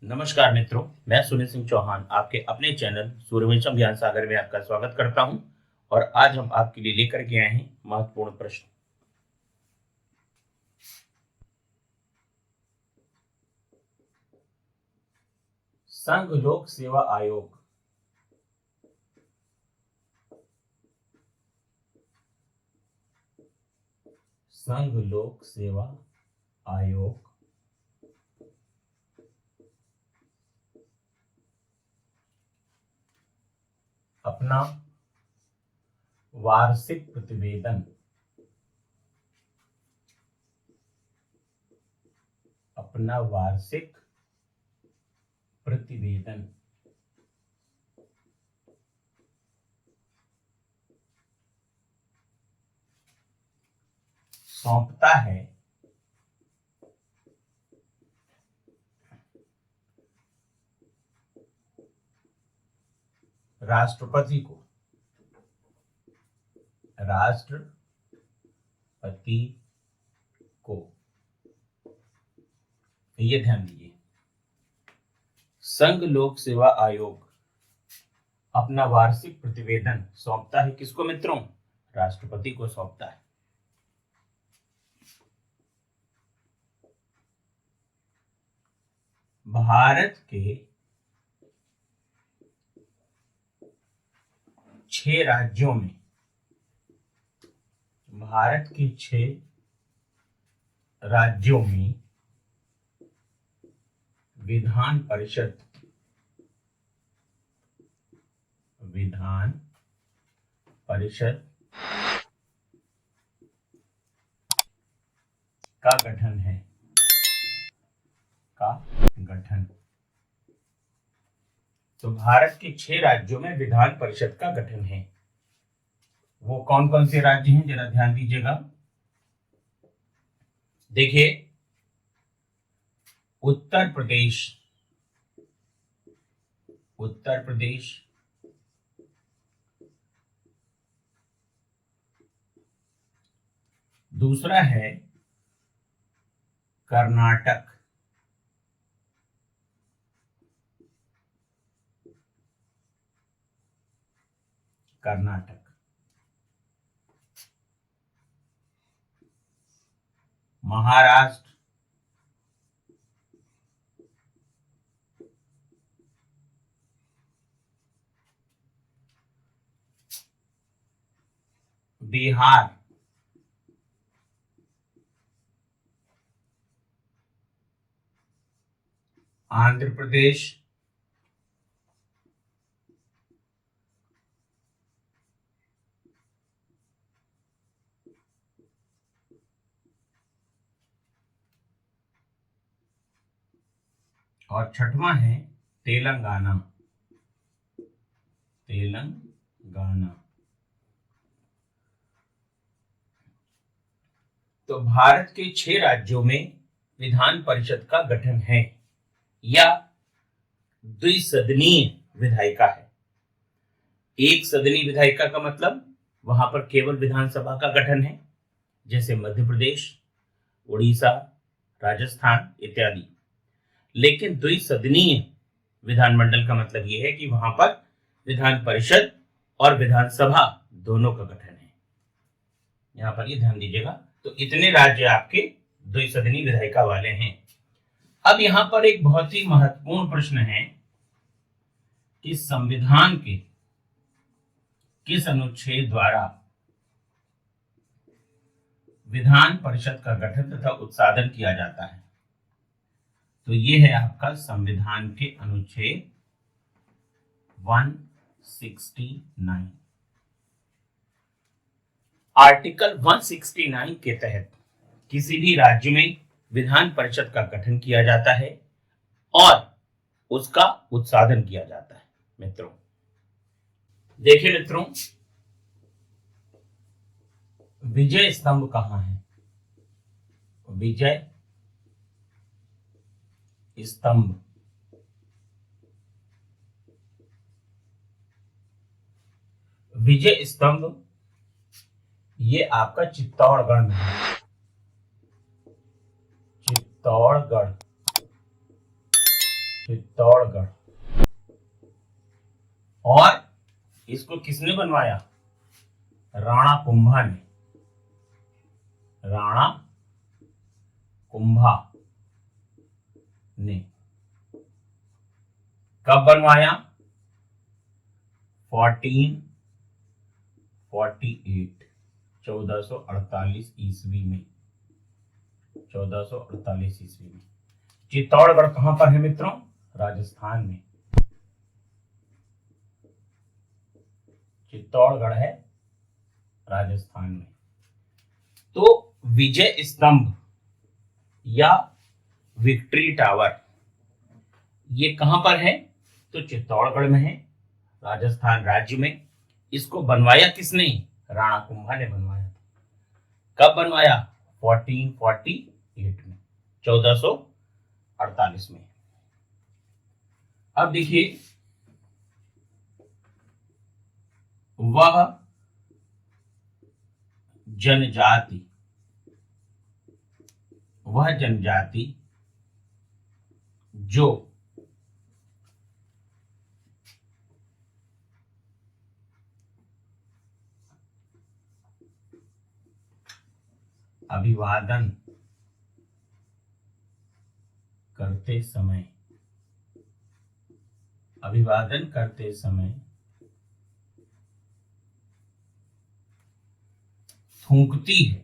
नमस्कार मित्रों, मैं सुनील सिंह चौहान आपके अपने चैनल सूर्यवंशम ज्ञान सागर में आपका स्वागत करता हूं। और आज हम आपके लिए लेकर के आए हैं महत्वपूर्ण प्रश्न। संघ लोक सेवा आयोग संघ लोक सेवा आयोग अपना वार्षिक प्रतिवेदन सौंपता है राष्ट्रपति को। ये ध्यान दीजिए, संघ लोक सेवा आयोग अपना वार्षिक प्रतिवेदन सौंपता है किसको मित्रों? राष्ट्रपति को सौंपता है। भारत के 6 राज्यों में विधान परिषद का गठन है। तो भारत के 6 राज्यों में विधान परिषद का गठन है। वो कौन कौन से राज्य हैं जरा ध्यान दीजिएगा। देखिए, उत्तर प्रदेश, दूसरा है कर्नाटक, महाराष्ट्र, बिहार, आंध्र प्रदेश, और छठवां है तेलंगाना। तो भारत के 6 राज्यों में विधान परिषद का गठन है या द्विसदनीय विधायिका है। एक सदनीय विधायिका का मतलब वहां पर केवल विधानसभा का गठन है, जैसे मध्य प्रदेश, उड़ीसा, राजस्थान इत्यादि। लेकिन द्विसदनीय विधानमंडल का मतलब यह है कि वहां पर विधान परिषद और विधानसभा दोनों का गठन है। यहां पर ये ध्यान दीजिएगा। तो इतने राज्य आपके द्विसदनीय विधायिका वाले हैं। अब यहां पर एक बहुत ही महत्वपूर्ण प्रश्न है कि संविधान के किस अनुच्छेद द्वारा विधान परिषद का गठन तथा उत्साधन किया जाता है। तो ये है आपका संविधान के अनुच्छेद 169। आर्टिकल 169 के तहत किसी भी राज्य में विधान परिषद का गठन किया जाता है और उसका उत्साधन किया जाता है। मित्रों देखिए मित्रों, विजय स्तंभ कहां है? विजय स्तंभ ये आपका चित्तौड़गढ़ में है। चित्तौड़गढ़ चित्तौड़गढ़। और इसको किसने बनवाया? राणा कुंभा ने। राणा कुंभा ने। कब बनवाया? 1448, 1448 ईस्वी में। 1448 ईस्वी में। चित्तौड़गढ़ कहां पर है मित्रों? राजस्थान में। चित्तौड़गढ़ है राजस्थान में। तो विजय स्तंभ या विक्ट्री टावर ये कहां पर है? तो चित्तौड़गढ़ में है, राजस्थान राज्य में। इसको बनवाया किसने? राणा कुंभा ने बनवाया। कब बनवाया? 1448 में, 1448 में। अब देखिए, वह जनजाति जो अभिवादन करते समय थूकती है।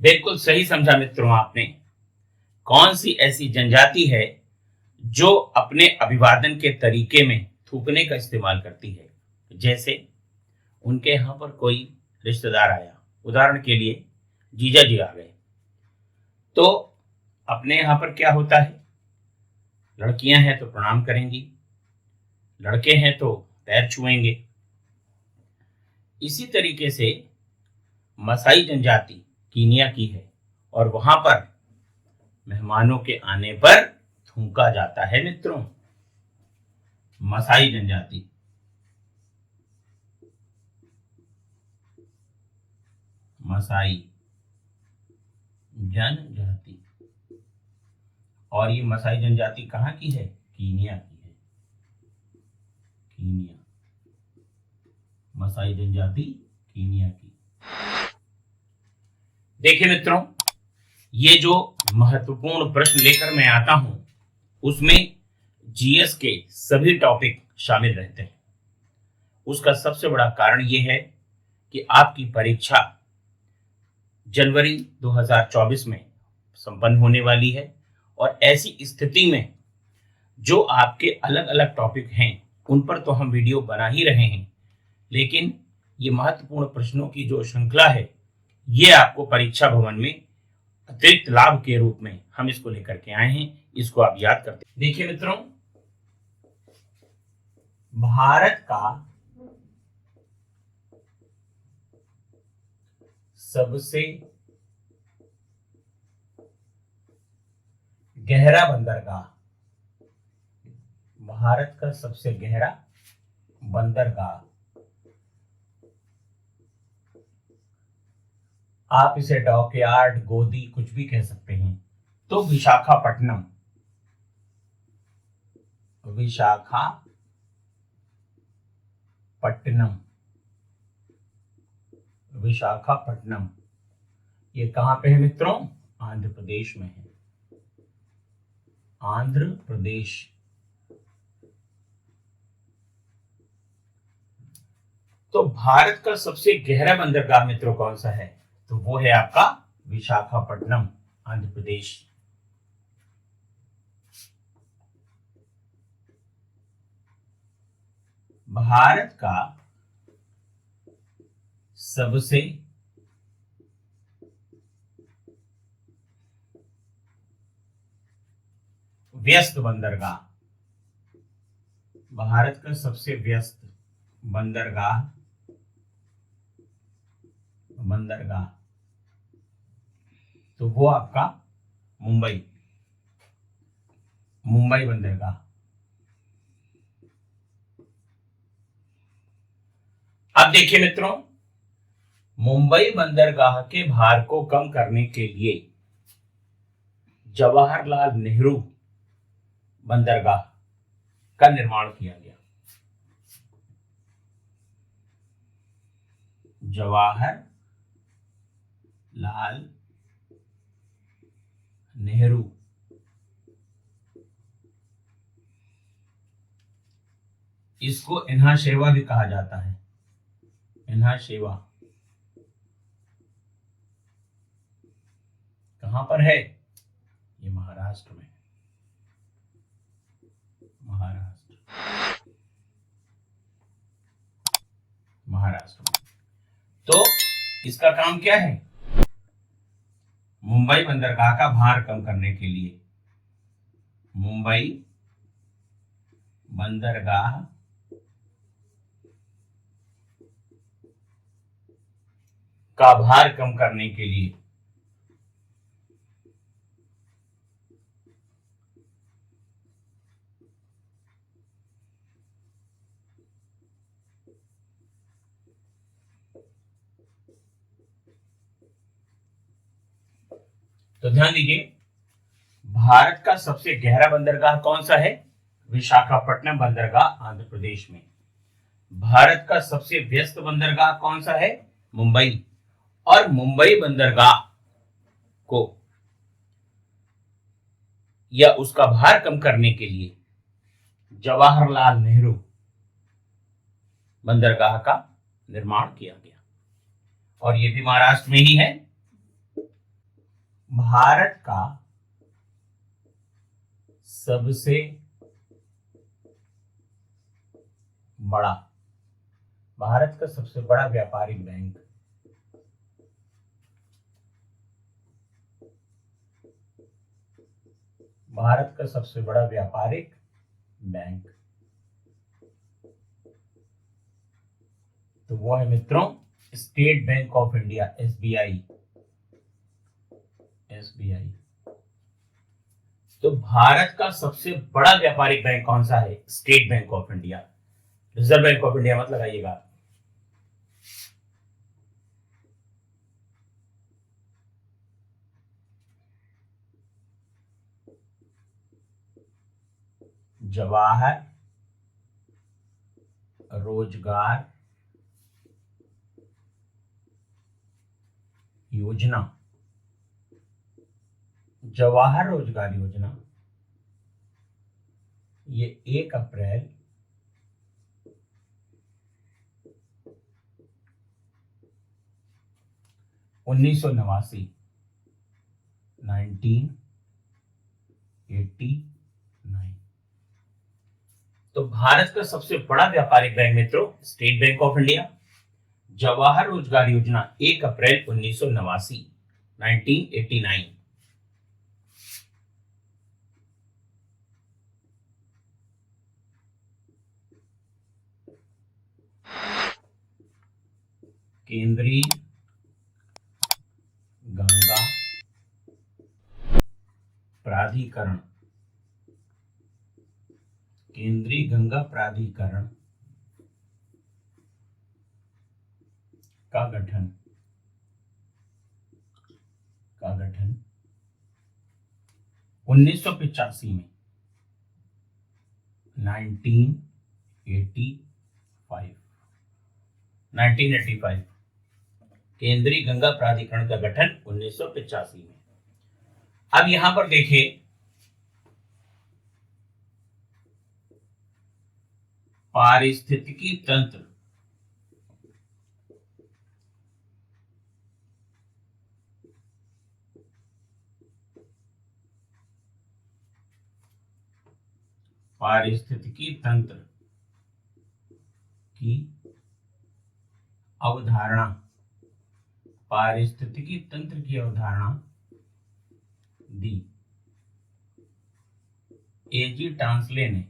बिल्कुल सही समझा मित्रों आपने। कौन सी ऐसी जनजाति है जो अपने अभिवादन के तरीके में थूकने का इस्तेमाल करती है? जैसे उनके यहाँ पर कोई रिश्तेदार आया, उदाहरण के लिए जीजा जी आ गए, तो अपने यहाँ पर क्या होता है? लड़कियां हैं तो प्रणाम करेंगी, लड़के हैं तो पैर छुएंगे। इसी तरीके से मसाई जनजाति कीनिया की है और वहां पर मेहमानों के आने पर थूका जाता है मित्रों। मसाई जनजाति। और ये मसाई जनजाति कहाँ की है? कीनिया की है। मसाई जनजाति कीनिया की। देखिए मित्रों, ये जो महत्वपूर्ण प्रश्न लेकर मैं आता हूं उसमें जीएस के सभी टॉपिक शामिल रहते हैं। उसका सबसे बड़ा कारण यह है कि आपकी परीक्षा जनवरी 2024 में संपन्न होने वाली है और ऐसी स्थिति में जो आपके अलग अलग टॉपिक हैं उन पर तो हम वीडियो बना ही रहे हैं, लेकिन ये महत्वपूर्ण प्रश्नों की जो श्रृंखला है ये आपको परीक्षा भवन में अतिरिक्त लाभ के रूप में हम इसको लेकर के आए हैं। इसको आप याद करते हैं। देखिए मित्रों, भारत का सबसे गहरा बंदरगाह, भारत का सबसे गहरा बंदरगाह, आप इसे डॉकयार्ड, गोदी कुछ भी कह सकते हैं, तो विशाखापट्टनम विशाखापट्टनम ये कहां पे है मित्रों? आंध्र प्रदेश में है। आंध्र प्रदेश। तो भारत का सबसे गहरा बंदरगाह मित्रों कौन सा है? तो वो है आपका विशाखापट्टनम, आंध्र प्रदेश। भारत का सबसे व्यस्त बंदरगाह, भारत का सबसे व्यस्त बंदरगाह तो वो आपका मुंबई बंदरगाह। अब देखिए मित्रों, मुंबई बंदरगाह के भार को कम करने के लिए जवाहरलाल नेहरू बंदरगाह का निर्माण किया गया। जवाहरलाल नेहरू इसको इन्हा सेवा भी कहा जाता है। इन्हा सेवा कहां पर है? ये महाराष्ट्र में। महाराष्ट्र में। तो इसका काम क्या है? मुंबई बंदरगाह का भार कम करने के लिए। मुंबई बंदरगाह का भार कम करने के लिए तो ध्यान दीजिए, भारत का सबसे गहरा बंदरगाह कौन सा है? विशाखापट्टनम बंदरगाह आंध्र प्रदेश में। भारत का सबसे व्यस्त बंदरगाह कौन सा है? मुंबई। और मुंबई बंदरगाह को या उसका भार कम करने के लिए जवाहरलाल नेहरू बंदरगाह का निर्माण किया गया, और ये भी महाराष्ट्र में ही है। भारत का सबसे बड़ा व्यापारिक बैंक तो वो है मित्रों state bank of India, SBI. तो भारत का सबसे बड़ा व्यापारिक बैंक कौन सा है? State bank of India. Reserve bank of India मत लगाइएगा। जवाहर रोजगार योजना, जवाहर रोजगार योजना ये 1 अप्रैल 1989 तो भारत का सबसे बड़ा व्यापारिक बैंक मित्रों state bank of India. Jawahar रोजगार योजना 1 अप्रैल 1989। केंद्रीय गंगा प्राधिकरण, का गठन 1985 में 1985 केंद्रीय गंगा प्राधिकरण का गठन 1985 में। अब यहां पर देखिए पारिस्थितिकी तंत्र, की अवधारणा, पारिस्थितिकी तंत्र की अवधारणा दी एजी टांसले ने।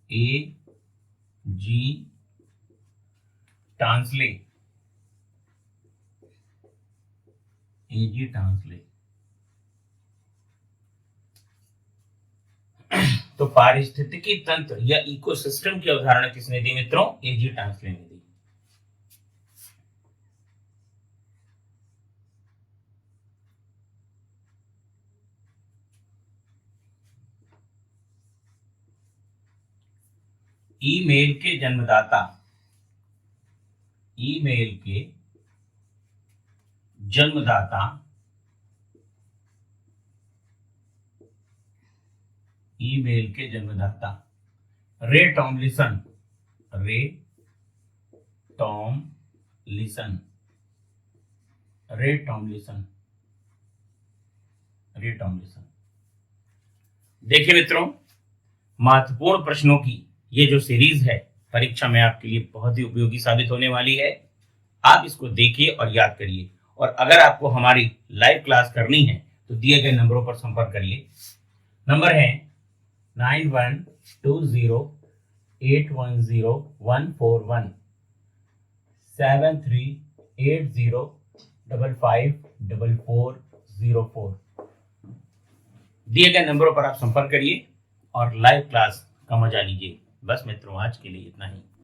एजी टांसले तो पारिस्थितिकी तंत्र या इकोसिस्टम की अवधारणा किसने दी मित्रों? एजी टांसले ने दी। ईमेल के जन्मदाता, ईमेल के जन्मदाता, ईमेल के जन्मदाता रे टॉमलिसन, रे टॉमलिसन, रे टॉमलिसन, रे टॉमलिसन। देखिए मित्रों, महत्वपूर्ण प्रश्नों की ये जो सीरीज है परीक्षा में आपके लिए बहुत ही उपयोगी साबित होने वाली है। आप इसको देखिए और याद करिए, और अगर आपको हमारी लाइव क्लास करनी है तो दिए गए नंबरों पर संपर्क करिए। नंबर है 9120810141, 7380554404। दिए गए नंबरों पर आप संपर्क करिए और लाइव क्लास का मजा लीजिए। बस मित्रों, आज के लिए इतना ही।